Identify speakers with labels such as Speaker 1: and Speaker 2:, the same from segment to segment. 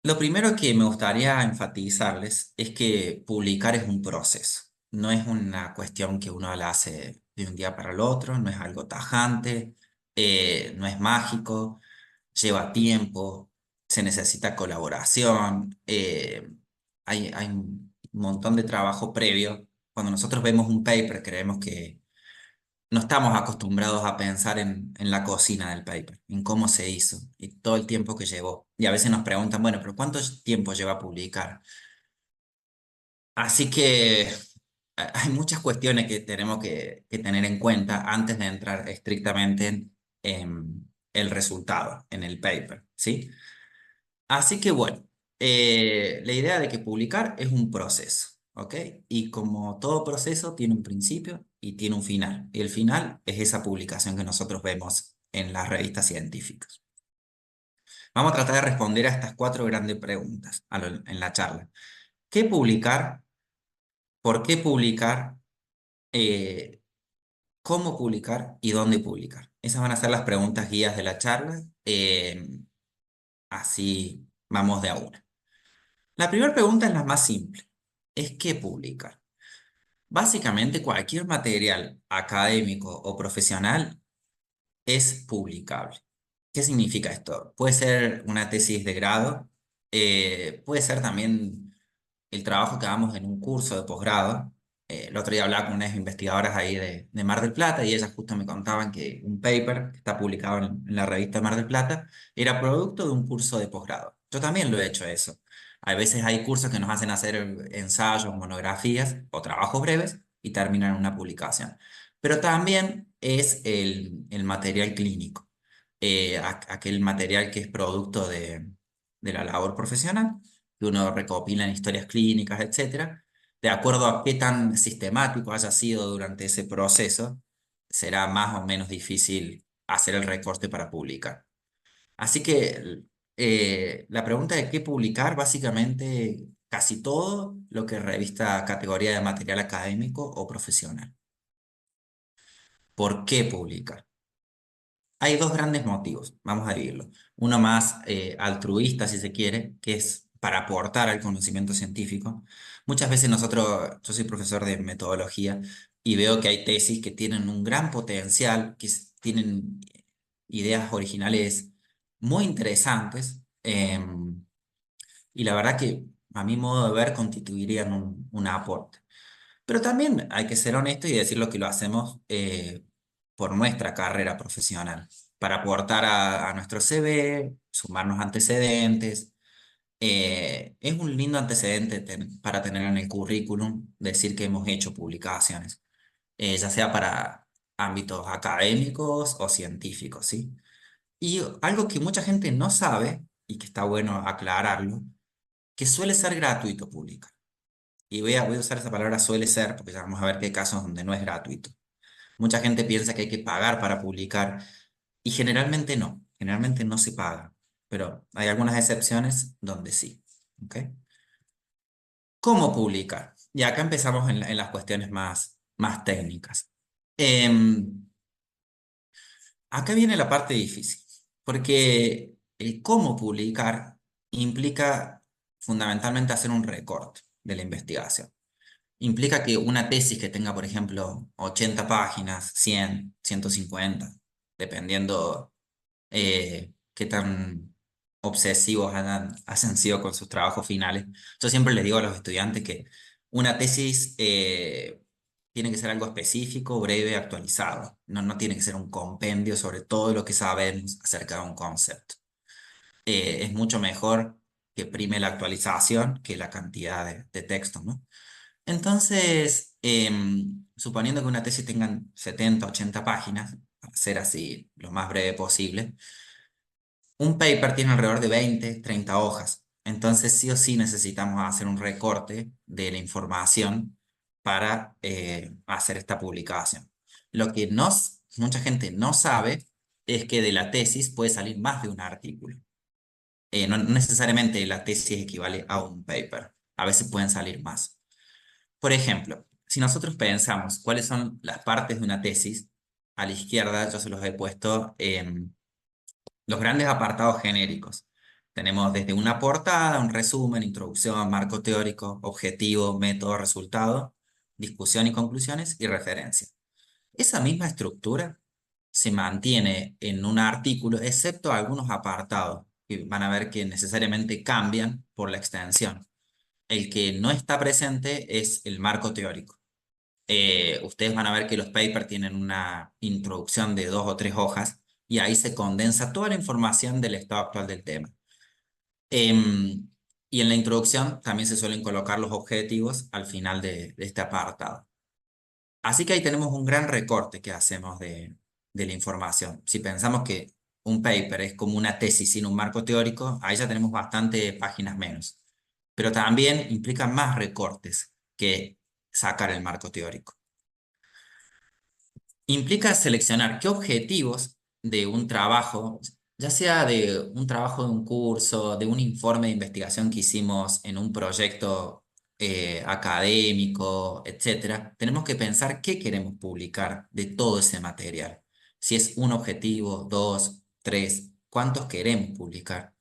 Speaker 1: Lo primero que me gustaría enfatizarles es que publicar es un proceso. No es una cuestión que uno la hace de un día para el otro, no es algo tajante, no es mágico, lleva tiempo, se necesita colaboración, hay un montón de trabajo previo. Cuando nosotros vemos un paper, creemos que no estamos acostumbrados a pensar en la cocina del paper, en cómo se hizo y todo el tiempo que llevó. Y a veces nos preguntan, bueno, pero ¿cuánto tiempo lleva a publicar? Así que hay muchas cuestiones que tenemos que tener en cuenta antes de entrar estrictamente en el resultado, en el paper, ¿sí? Así que bueno, la idea de que publicar es un proceso, ¿ok? Y como todo proceso tiene un principio y tiene un final. Y el final es esa publicación que nosotros vemos en las revistas científicas. Vamos a tratar de responder a estas cuatro grandes preguntas en la charla. ¿Qué publicar? ¿Por qué publicar? Eh, ¿Cómo publicar? ¿Y dónde publicar? Esas van a ser las preguntas guías de la charla. Así vamos de a una. La primera pregunta es la más simple. ¿Es qué publicar? Básicamente cualquier material académico o profesional es publicable. ¿Qué significa esto? Puede ser una tesis de grado, puede ser también el trabajo que hagamos en un curso de posgrado. El otro día hablaba con unas investigadoras ahí de Mar del Plata y ellas justo me contaban que un paper que está publicado en la revista Mar del Plata era producto de un curso de posgrado. Yo también lo he hecho eso. A veces hay cursos que nos hacen hacer ensayos, monografías o trabajos breves y terminan en una publicación. Pero también es el material clínico, aquel material que es producto de la labor profesional que uno recopila en historias clínicas, etcétera, de acuerdo a qué tan sistemático haya sido durante ese proceso, será más o menos difícil hacer el recorte para publicar. Así que la pregunta de qué publicar, básicamente casi todo lo que revista categoría de material académico o profesional. ¿Por qué publicar? Hay dos grandes motivos, vamos a dividirlo. Uno más altruista, si se quiere, que es para aportar al conocimiento científico. Muchas veces yo soy profesor de metodología y veo que hay tesis que tienen un gran potencial, tienen ideas originales muy interesantes, y la verdad que a mi modo de ver constituirían un aporte. Pero también hay que ser honesto y decir lo que lo hacemos por nuestra carrera profesional, para aportar a nuestro CV, sumarnos antecedentes. Es un lindo antecedente para tener en el currículum, decir que hemos hecho publicaciones, ya sea para ámbitos académicos o científicos, ¿sí? Y algo que mucha gente no sabe, y que está bueno aclararlo, que suele ser gratuito publicar. Y voy a usar esa palabra suele ser, porque ya vamos a ver que hay casos donde no es gratuito. Mucha gente piensa que hay que pagar para publicar y generalmente no se paga, pero hay algunas excepciones donde sí. ¿Ok? ¿Cómo publicar? Y acá empezamos en las cuestiones más técnicas. Em, Acá viene la parte difícil, porque el cómo publicar implica fundamentalmente hacer un recorte de la investigación. Implica que una tesis que tenga, por ejemplo, 80 páginas, 100, 150, dependiendo qué tan obsesivos hayan sido con sus trabajos finales. Yo siempre les digo a los estudiantes que una tesis tiene que ser algo específico, breve, actualizado. No tiene que ser un compendio sobre todo lo que sabemos acerca de un concepto. Es mucho mejor que prime la actualización que la cantidad de texto, ¿no? Entonces, suponiendo que una tesis tenga 70, 80 páginas, para ser así lo más breve posible, un paper tiene alrededor de 20, 30 hojas. Entonces, sí o sí necesitamos hacer un recorte de la información para hacer esta publicación. Lo que mucha gente no sabe es que de la tesis puede salir más de un artículo. No necesariamente la tesis equivale a un paper. A veces pueden salir más. Por ejemplo, si nosotros pensamos cuáles son las partes de una tesis, a la izquierda yo se los he puesto en los grandes apartados genéricos. Tenemos desde una portada, un resumen, introducción, marco teórico, objetivo, método, resultado, discusión y conclusiones y referencia. Esa misma estructura se mantiene en un artículo, excepto algunos apartados, que van a ver que necesariamente cambian por la extensión. El que no está presente es el marco teórico. Ustedes van a ver que los papers tienen una introducción de 2 o 3 hojas y ahí se condensa toda la información del estado actual del tema. Em, y en la introducción también se suelen colocar los objetivos al final de este apartado. Así que ahí tenemos un gran recorte que hacemos de la información. Si pensamos que un paper es como una tesis sin un marco teórico, ahí ya tenemos bastante páginas menos. Pero también implica más recortes que sacar el marco teórico. Implica seleccionar qué objetivos de un trabajo, ya sea de un trabajo de un curso, de un informe de investigación que hicimos en un proyecto académico, etcétera, tenemos que pensar qué queremos publicar de todo ese material. Si es un objetivo, dos, tres, ¿cuántos queremos publicar?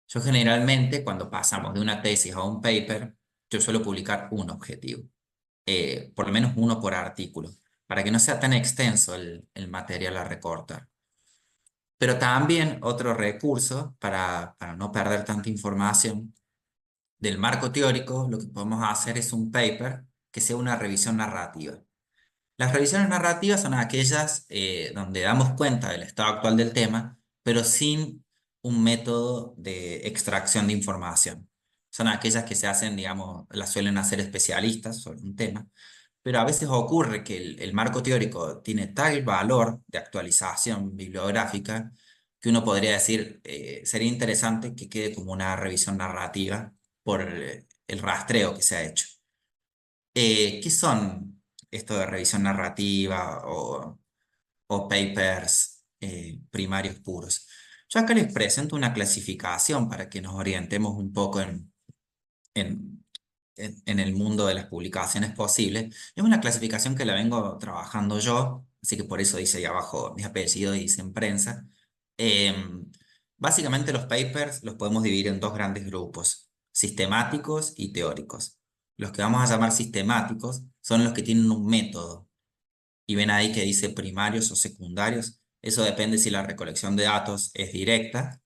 Speaker 1: Yo generalmente, cuando pasamos de una tesis a un paper, yo suelo publicar un objetivo, por lo menos uno por artículo, para que no sea tan extenso el material a recortar. Pero también otro recurso para no perder tanta información del marco teórico, lo que podemos hacer es un paper que sea una revisión narrativa. Las revisiones narrativas son aquellas donde damos cuenta del estado actual del tema, pero sin un método de extracción de información. Son aquellas que se hacen, digamos, las suelen hacer especialistas sobre un tema, pero a veces ocurre que el marco teórico tiene tal valor de actualización bibliográfica que uno podría decir, sería interesante que quede como una revisión narrativa por el rastreo que se ha hecho. ¿Qué son esto de revisión narrativa o papers primarios puros? Yo acá les presento una clasificación para que nos orientemos un poco en, en el mundo de las publicaciones posibles. Es una clasificación que la vengo trabajando yo, así que por eso dice ahí abajo mi apellido y dice en prensa. Básicamente los papers los podemos dividir en 2 grandes grupos, sistemáticos y teóricos. Los que vamos a llamar sistemáticos son los que tienen un método. Y ven ahí que dice primarios o secundarios. Eso depende si la recolección de datos es directa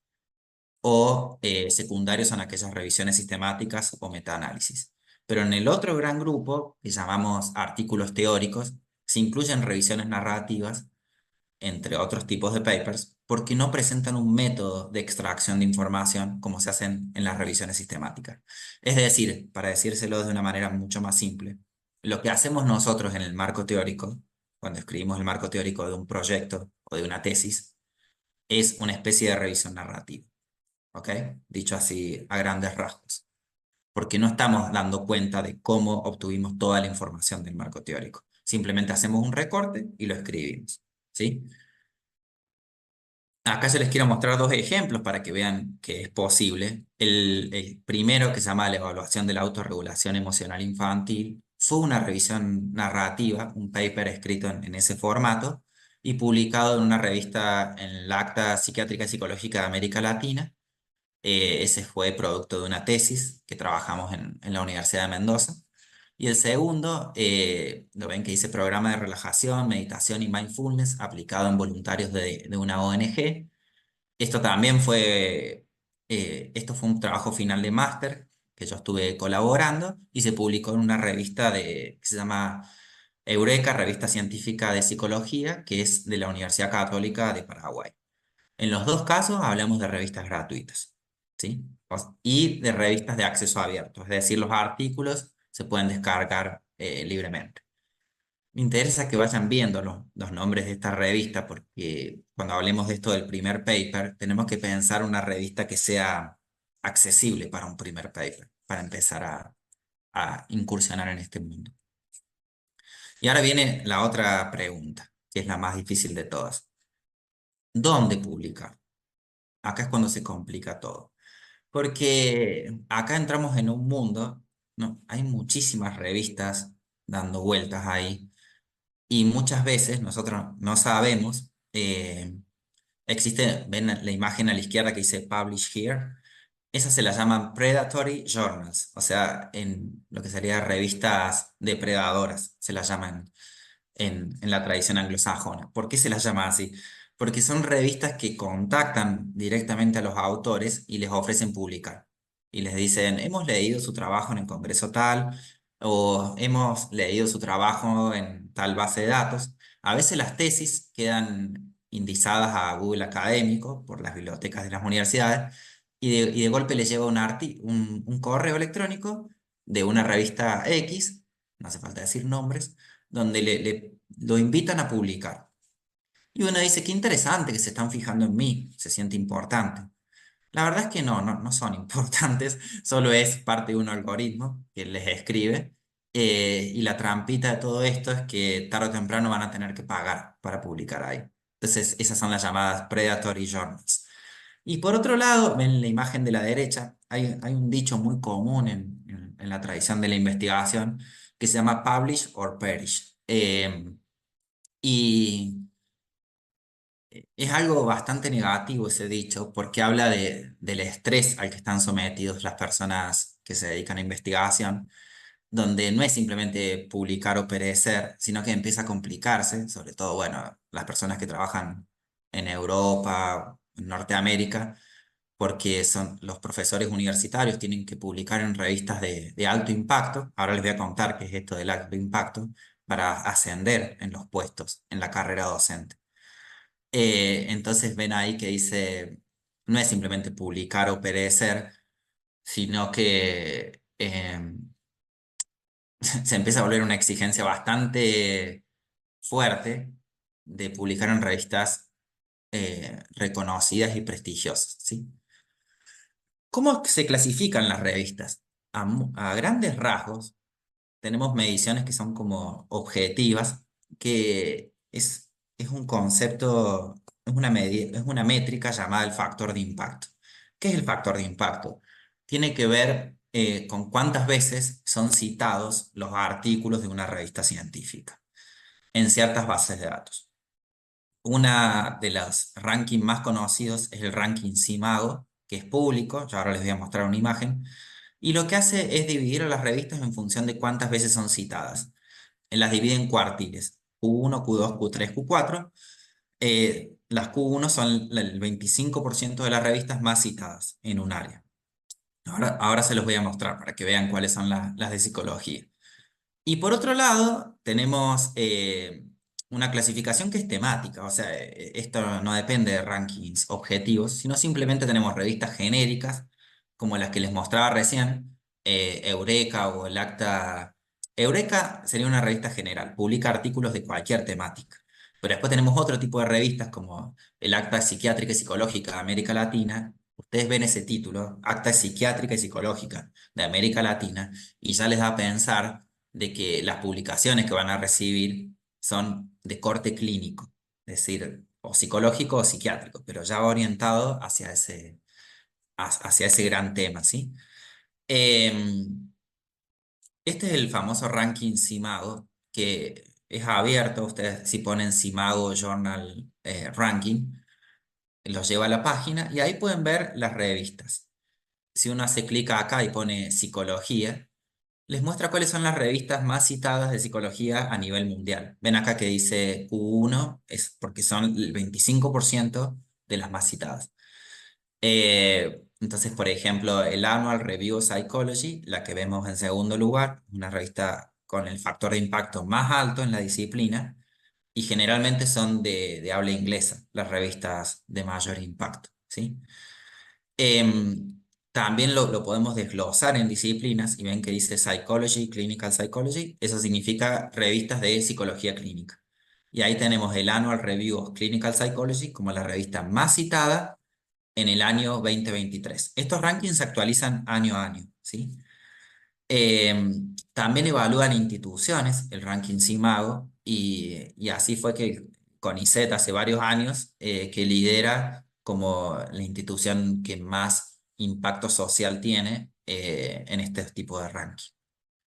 Speaker 1: o secundarios son aquellas revisiones sistemáticas o metaanálisis. Pero en el otro gran grupo, que llamamos artículos teóricos, se incluyen revisiones narrativas, entre otros tipos de papers, porque no presentan un método de extracción de información como se hacen en las revisiones sistemáticas. Es decir, para decírselo de una manera mucho más simple, lo que hacemos nosotros en el marco teórico, cuando escribimos el marco teórico de un proyecto o de una tesis, es una especie de revisión narrativa. ¿Ok? Dicho así a grandes rasgos, porque no estamos dando cuenta de cómo obtuvimos toda la información del marco teórico. Simplemente hacemos un recorte y lo escribimos. ¿Sí? Acá yo les quiero mostrar 2 ejemplos para que vean que es posible. El primero, que se llama la evaluación de la autorregulación emocional infantil, fue una revisión narrativa, un paper escrito en ese formato y publicado en una revista en la Acta Psiquiátrica y Psicológica de América Latina. Ese fue producto de una tesis que trabajamos en la Universidad de Mendoza. Y el segundo, lo ven que dice programa de relajación, meditación y mindfulness aplicado en voluntarios de una ONG. Esto fue un trabajo final de máster que yo estuve colaborando y se publicó en una revista que se llama Eureka, Revista Científica de Psicología, que es de la Universidad Católica de Paraguay. En los 2 casos hablamos de revistas gratuitas, ¿sí? Y de revistas de acceso abierto, es decir, los artículos se pueden descargar libremente. Me interesa que vayan viendo los nombres de esta revista porque cuando hablemos de esto del primer paper, tenemos que pensar una revista que sea accesible para un primer paper, para empezar a incursionar en este mundo. Y ahora viene la otra pregunta, que es la más difícil de todas. ¿Dónde publicar? Acá es cuando se complica todo. Porque acá entramos en un mundo, ¿no? Hay muchísimas revistas dando vueltas ahí y muchas veces nosotros no sabemos, existe, ven la imagen a la izquierda que dice Publish Here, Esas se las llaman predatory journals, o sea, en lo que serían revistas depredadoras, se las llaman en la tradición anglosajona. ¿Por qué se las llama así? Porque son revistas que contactan directamente a los autores y les ofrecen publicar. Y les dicen, hemos leído su trabajo en el congreso tal, o hemos leído su trabajo en tal base de datos. A veces las tesis quedan indizadas a Google Académico por las bibliotecas de las universidades y de golpe les lleva un correo electrónico de una revista X, no hace falta decir nombres, donde lo invitan a publicar. Y uno dice, qué interesante que se están fijando en mí, se siente importante. La verdad es que no son importantes, solo es parte de un algoritmo que les escribe. Y la trampita de todo esto es que tarde o temprano van a tener que pagar para publicar ahí. Entonces, esas son las llamadas predatory journals. Y por otro lado, en la imagen de la derecha, hay un dicho muy común en la tradición de la investigación que se llama publish or perish. Y es algo bastante negativo ese dicho porque habla del estrés al que están sometidos las personas que se dedican a investigación, donde no es simplemente publicar o perecer, sino que empieza a complicarse, sobre todo, bueno, las personas que trabajan en Europa, en Norteamérica, porque son los profesores universitarios tienen que publicar en revistas de alto impacto. Ahora les voy a contar qué es esto del alto impacto para ascender en los puestos en la carrera docente. Entonces ven ahí que dice, no es simplemente publicar o perecer, sino que se empieza a volver una exigencia bastante fuerte de publicar en revistas reconocidas y prestigiosas, ¿sí? ¿Cómo se clasifican las revistas? A grandes rasgos, tenemos mediciones que son como objetivas, que es un concepto, es una métrica llamada el factor de impacto. ¿Qué es el factor de impacto? Tiene que ver con cuántas veces son citados los artículos de una revista científica en ciertas bases de datos. Una de los rankings más conocidos es el ranking CIMAGO, que es público, yo ahora les voy a mostrar una imagen, y lo que hace es dividir a las revistas en función de cuántas veces son citadas. Las divide en cuartiles, Q1, Q2, Q3, Q4. Las Q1 son el 25% de las revistas más citadas en un área. Ahora se los voy a mostrar para que vean cuáles son las de psicología. Y por otro lado, tenemos una clasificación que es temática, o sea, esto no depende de rankings objetivos, sino simplemente tenemos revistas genéricas, como las que les mostraba recién, Eureka o el Acta. Eureka sería una revista general, publica artículos de cualquier temática. Pero después tenemos otro tipo de revistas como el Acta Psiquiátrica y Psicológica de América Latina. Ustedes ven ese título, Acta Psiquiátrica y Psicológica de América Latina, y ya les da a pensar de que las publicaciones que van a recibir son de corte clínico, es decir, o psicológico o psiquiátrico, pero ya orientado hacia ese gran tema, ¿sí? Em, este es el famoso ranking CIMAGO, que es abierto. Ustedes si ponen CIMAGO Journal Ranking, los lleva a la página y ahí pueden ver las revistas. Si uno hace clic acá y pone psicología, les muestra cuáles son las revistas más citadas de psicología a nivel mundial. Ven acá que dice Q1, es porque son el 25% de las más citadas. Entonces, por ejemplo, el Annual Review of Psychology, la que vemos en segundo lugar, una revista con el factor de impacto más alto en la disciplina, y generalmente son de habla inglesa, las revistas de mayor impacto, ¿sí? También lo podemos desglosar en disciplinas y ven que dice Psychology, Clinical Psychology. Eso significa revistas de psicología clínica. Y ahí tenemos el Annual Review of Clinical Psychology como la revista más citada en el año 2023. Estos rankings se actualizan año a año, ¿sí? También evalúan instituciones, el ranking CIMAGO, y así fue que CONICET hace varios años que lidera como la institución que más impacto social tiene en este tipo de ranking.